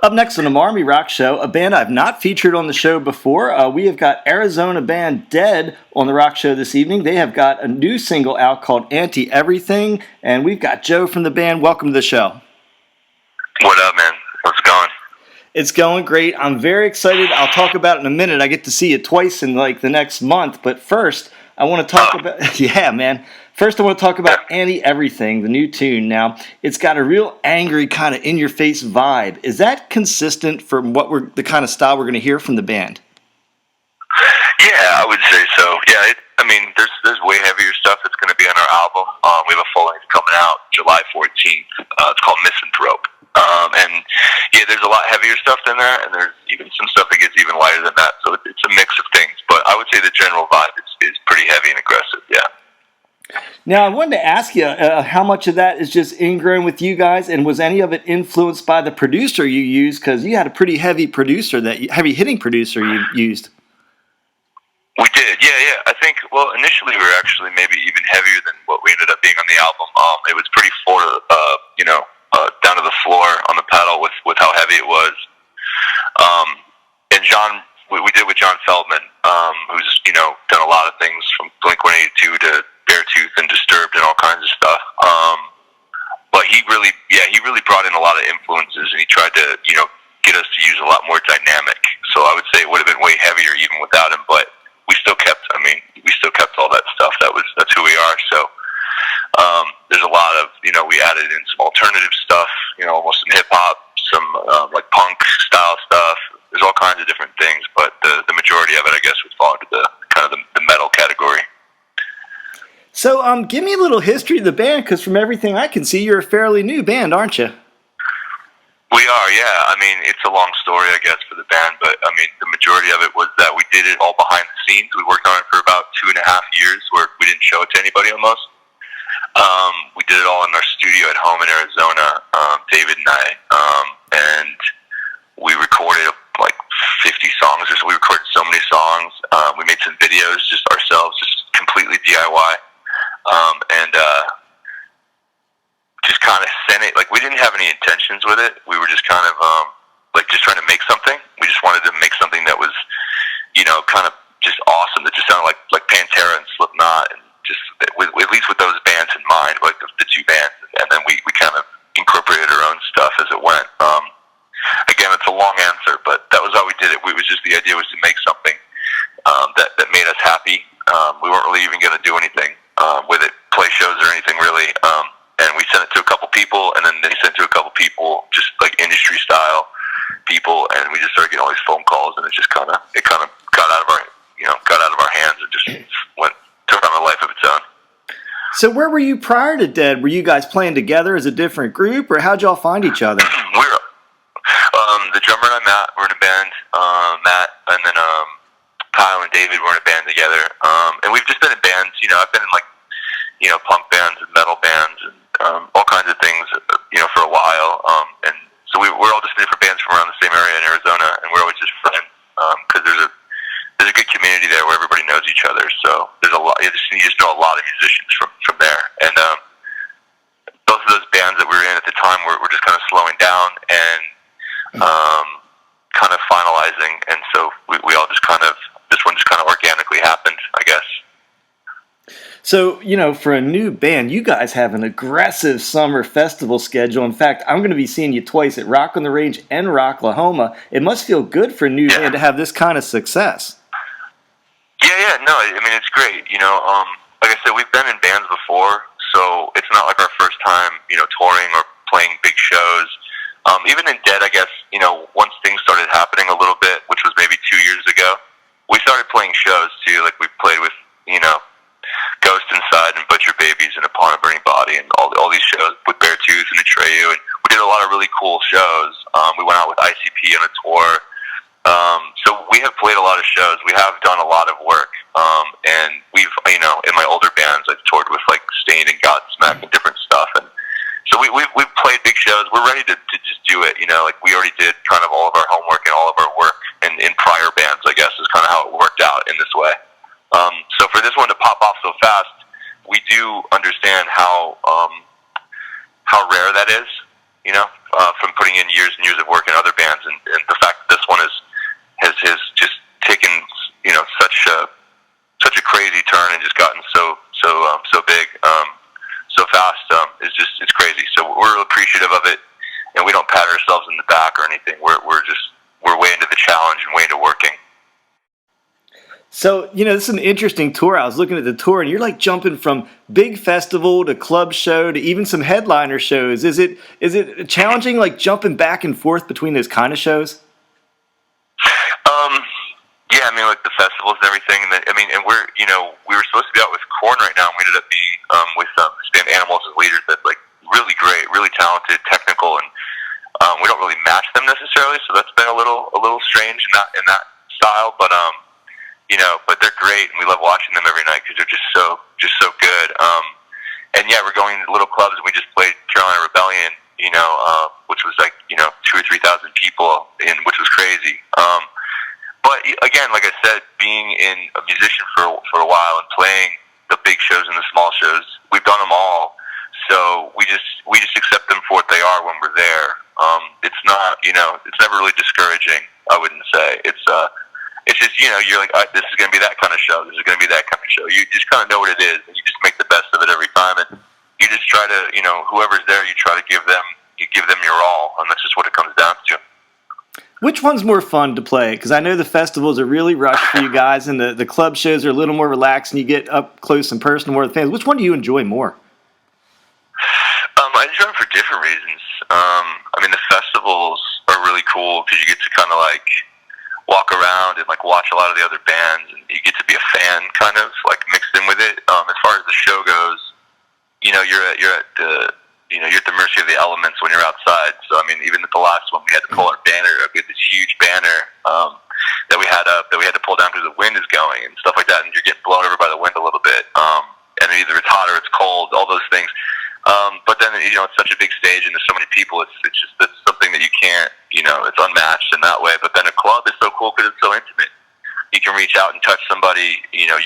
Up next on the Marmy Rock Show, a band I've not featured on the show before. We have got Arizona band DED on the Rock Show this evening. They have got a new single out called Anti-Everything, and we've got Joe from the band. Welcome to the show. What up, man? What's going? It's going great. I'm very excited. I'll talk about it in a minute. I get to see you twice in like the next month, but first I want to talk about yeah, man. First, I want to talk about Anti-Everything, the new tune. Now, it's got a real angry, kind of in-your-face vibe. Is that consistent from the kind of style we're going to hear from the band? Yeah, I would say so. Yeah, there's way heavier stuff that's going to be on our album. We have a full length coming out July 14th. It's called Misanthrope. And yeah, there's a lot heavier stuff in there, and there's even some stuff that gets even lighter than that. So it's a mix of things. But I would say the general vibe is pretty heavy and aggressive. Yeah. Now, I wanted to ask you how much of that is just ingrown with you guys, and was any of it influenced by the producer you used? Because you had a pretty heavy hitting producer you used. We did, yeah. I think, initially we were actually maybe even heavier than what we ended up being on the album. It was pretty down to the floor on the pedal with how heavy it was. And John, we did with John Feldman, who's done a lot of things from Blink-182 to Beartooth and Disturbed and all kinds of stuff. But he really brought in a lot of influences, and he tried to get us to use a lot more dynamic. So I would say it would have been way heavier even without him, but we still kept all that stuff. That's who we are. So there's a lot of we added in some alternative stuff, almost some hip hop, some like punk style stuff. There's all kinds of different things, but the majority of it, I guess, would fall into the kind of the metal category. So, give me a little history of the band, because from everything I can see, you're a fairly new band, aren't you? We are, yeah. I mean, it's a long story, I guess, for the band, but I mean, the majority of it was that we did it all behind the scenes. We worked on it for about 2.5 years, where we didn't show it to anybody almost. We did it all in our studio at home in Arizona, David and I, and we recorded like 50 songs or so. We recorded so many songs. We made some videos just ourselves, just completely DIY. And just kind of sent it. Like, we didn't have any intentions with it. We were just kind of just trying to make something. We just wanted to make something that was, kind of just awesome. That just sounded like Pantera and Slipknot, and just at least with those bands in mind, like the two bands. And then we kind of incorporated our own stuff as it went. Again, it's a long answer, but that was how we did it. The idea was to make something that made us happy. We weren't really even going to do anything with it, play shows or anything really. And we sent it to a couple people, and then they sent it to a couple people, just like industry style people, and we just started getting all these phone calls, and it kind of got out of our hands and just took on a life of its own. So where were you prior to DED? Were you guys playing together as a different group, or how'd y'all find each other? We're the drummer and I, Matt, we're in a band. Matt and then Kyle and David were in a band together, and we've just been in bands. I've been in punk bands and metal bands and all kinds of things, for a while. And so we're all just in different bands from around the same area in Arizona, and we're always just friends because there's a good community there where everybody knows each other. So there's a lot. You just know a lot of musicians from there, and both of those bands that we were in at the time were just kind of slowing down and kind of finalizing, and so we all just this one just kind of organically happened, I guess. So, for a new band, you guys have an aggressive summer festival schedule. In fact, I'm going to be seeing you twice at Rock on the Range and Rocklahoma. It must feel good for a new band to have this kind of success. Yeah, no, I mean, it's great. Like I said, we've been in bands before, so it's not like our first time, touring or playing big shows. Even in DED, I guess, once things started happening a little bit, which was maybe 2 years ago, we started playing shows too. Like, we played with, Ghost Inside and Butcher Babies and Upon a Burning Body and all these shows with Beartooth and Atreyu, and we did a lot of really cool shows. We went out with ICP on a tour. So we have played a lot of shows. We have done a lot of work. And we've, in my older bands, I've toured with like Stained and Godsmack and different stuff. And so we've played big shows. We're ready to just do it. Like, we already did kind of all of our homework and all of our work in prior bands, I guess, is kind of how it worked out in this way. So for this one to pop off so fast, we do understand how rare that is. from putting in years and years of work in other bands, and the fact that this one has just taken such a crazy turn and just gotten so big so fast is just it's crazy. So we're appreciative of it, and we don't pat ourselves in the back or anything. We're way into the challenge and way into working. So, this is an interesting tour. I was looking at the tour, and you're like jumping from big festival to club show to even some headliner shows. Is it challenging, like jumping back and forth between those kind of shows? Yeah, I mean, like the festivals and everything. And we were supposed to be out with Korn right now, and we ended up being with this band Animals as leaders. That's like really great, really talented, technical, and we don't really match them necessarily. So that's been a little strange in that style, but but they're great, and we love watching them every night because they're just so good. And yeah, we're going to little clubs, and we just played Carolina Rebellion, which was like 2,000 or 3,000 people, which was crazy. But again, like I said, being in a musician for a while and playing the big shows and the small shows, we've done them all. So we just accept them for what they are when we're there. It's not, it's never really discouraging. I wouldn't say it's just you're like, this is going to be that kind of show. This is going to be that kind of show. You just kind of know what it is, and you just make the best of it every time. And you just try to, whoever's there, you try to give them your all, and that's just what it comes down to. Which one's more fun to play? Because I know the festivals are really rushed for you guys, and the club shows are a little more relaxed, and you get up close and personal more with fans. Which one do you enjoy more? I enjoy them for different reasons. I mean, the festivals are really cool because you get to kind of like walk around and like watch a lot of the other bands, and you get to be a fan kind of like mixed in with it. As far as the show goes, you're at the mercy of the elements when you're outside. So I mean, even at the last one, we had to pull our banner up. We had this huge banner that we had up that we had to pull down because the wind is going and stuff like that, and you're getting blown over by the wind a little bit. And either it's hot or it's cold, all those things. But then it's such a big stage and there's so many people. It's something that you can't. It's unmatched in that way. But then a club is so cool because it's so intimate. You can reach out and touch somebody. You're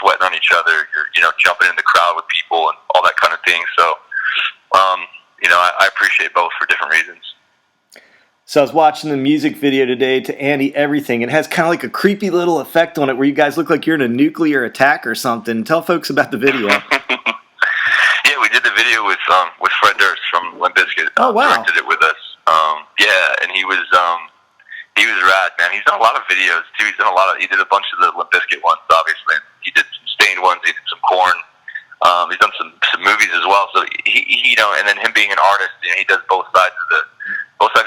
sweating on each other. You're jumping in the crowd with people and all that kind of thing. So. I appreciate both for different reasons. So I was watching the music video today to Annie Everything. It has kind of like a creepy little effect on it where you guys look like you're in a nuclear attack or something. Tell folks about the video. Yeah, we did the video with Fred Durst from Limp Bizkit. Oh, wow. Directed it with us. And he was rad, man. He's done a lot of videos too. He did a bunch of the Limp Bizkit ones, obviously. He did some Stained ones. He did some Korn. He's done some movies as well. So he and then him being an artist, he does both sides of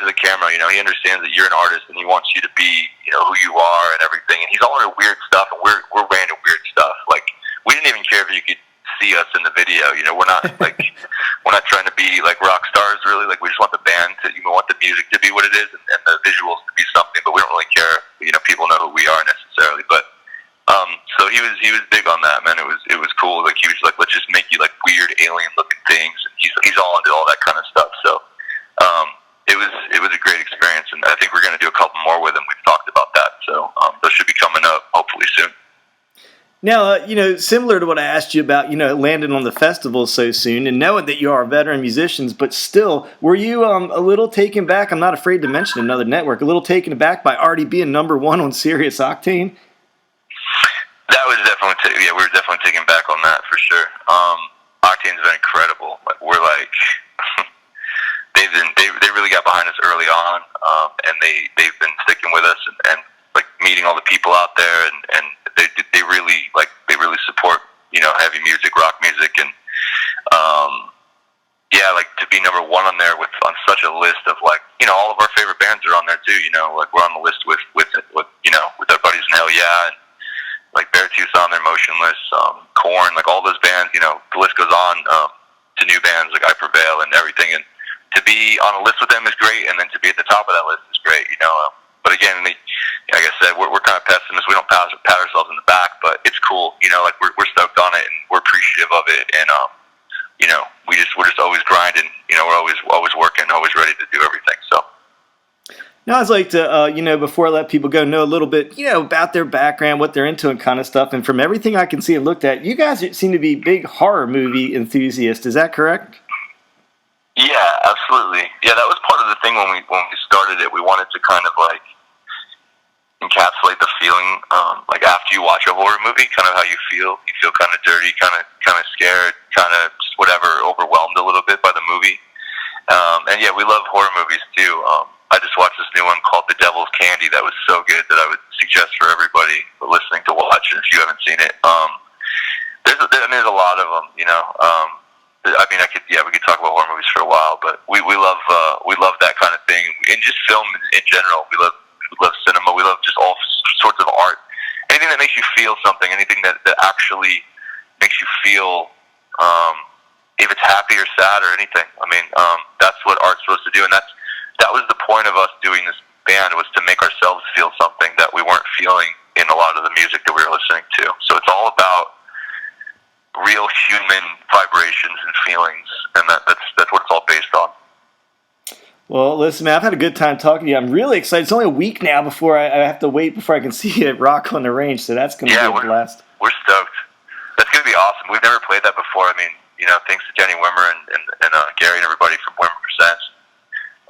the camera. He understands that you're an artist and he wants you to be, who you are and everything. And he's all into weird stuff, and we're into weird stuff. Like we didn't even care if you could see us in the video. We're not like we're not trying to be like rock stars really. Like we just want the band to, want the music to be what it is and the visuals to be something. But we don't really care. People know who we are necessarily, but. So he was big on that, man. It was cool. Like he was like, let's just make you like weird alien looking things. And he's all into all that kind of stuff. So it was a great experience, and I think we're going to do a couple more with him. We've talked about that, so those should be coming up hopefully soon. Now, similar to what I asked you about, landing on the festival so soon, and knowing that you are veteran musicians, but still, were you a little taken back? I'm not afraid to mention another network. A little taken aback by already being #1 on Sirius Octane. That was definitely, we were definitely taken back on that for sure. Octane's been incredible. Like we're like, they really got behind us early on, and they've been sticking with us and like meeting all the people out there, and they really support heavy music, rock music, and like to be #1 on there on such a list of like all of our favorite bands are on there too. Like we're on the list with our buddies in Hell Yeah. And, like Beartooth on there, Motionless, Korn, like all those bands, the list goes on to new bands like I Prevail and everything. And to be on a list with them is great, and then to be at the top of that list is great, But again, like I said, we're kind of pessimists. We don't pat ourselves in the back, but it's cool, like we're stoked on it and we're appreciative of it. And we're just always grinding, we're always working, always ready to do everything. So. Now, I'd like to, before I let people go, know a little bit, about their background, what they're into and kind of stuff. And from everything I can see and looked at, you guys seem to be big horror movie enthusiasts. Is that correct? Yeah, absolutely. Yeah, that was part of the thing when we started it. We wanted to kind of like encapsulate the feeling, like after you watch a horror movie, kind of how you feel. You feel kind of dirty, kind of scared, kind of just whatever, overwhelmed a little bit by the movie. And yeah, we love horror movies too. I just watched this new one called The Devil's Candy that was so good that I would suggest for everybody listening to watch it if you haven't seen it. There's a lot of them, you know. I mean, we could talk about horror movies for a while, but we love that kind of thing, and just film in general. We love cinema. We love just all sorts of art. Anything that makes you feel something. Anything that actually makes you feel, if it's happy or sad or anything. I mean, that's what art's supposed to do, and that was the point of us doing this band, was to make ourselves feel something that we weren't feeling in a lot of the music that we were listening to. So it's all about real human vibrations and feelings, and that's what it's all based on. Well, listen, man, I've had a good time talking to you. I'm really excited. It's only a week now before I have to wait before I can see you at Rock on the Range, so that's going to be a blast. We're stoked. That's going to be awesome. We've never played that before. I mean, you know, thanks to Jenny Wimmer and Gary and everybody from Wimmer Presents,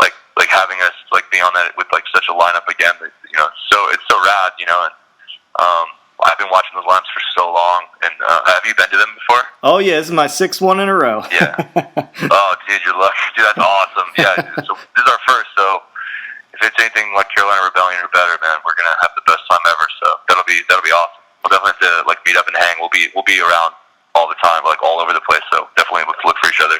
like having us like be on that with like such a lineup again. That, you know, it's so rad. You know, and I've been watching those lineups for so long. And have you been to them before? Oh yeah, this is my 6th one in a row. Yeah. Oh, dude, you're lucky. Dude, that's awesome. Yeah. So this is our first. So if it's anything like Carolina Rebellion or better, man, we're gonna have the best time ever. So that'll be awesome. We'll definitely have to like meet up and hang. We'll be around all the time, like all over the place. So definitely let's look for each other.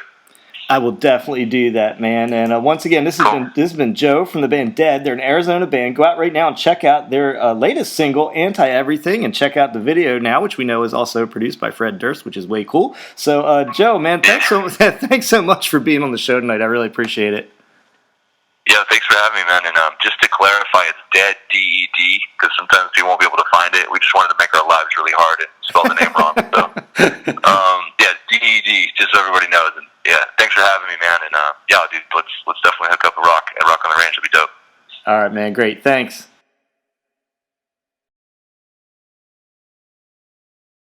I will definitely do that, man. And once again, this has been Joe from the band DED. They're an Arizona band. Go out right now and check out their latest single, Anti-Everything, and check out the video now, which we know is also produced by Fred Durst, which is way cool. So, Joe, man, thanks so much for being on the show tonight. I really appreciate it. Yeah, thanks for having me, man. And just to clarify, it's DED, DED, because sometimes people won't be able to find it. We just wanted to make our lives really hard and spell the name wrong. So, yeah, DED, just so everybody knows. And yeah, thanks for having me, man. And yeah, dude, let's definitely hook up a rock on the Range. It'll be dope. All right, man. Great. Thanks.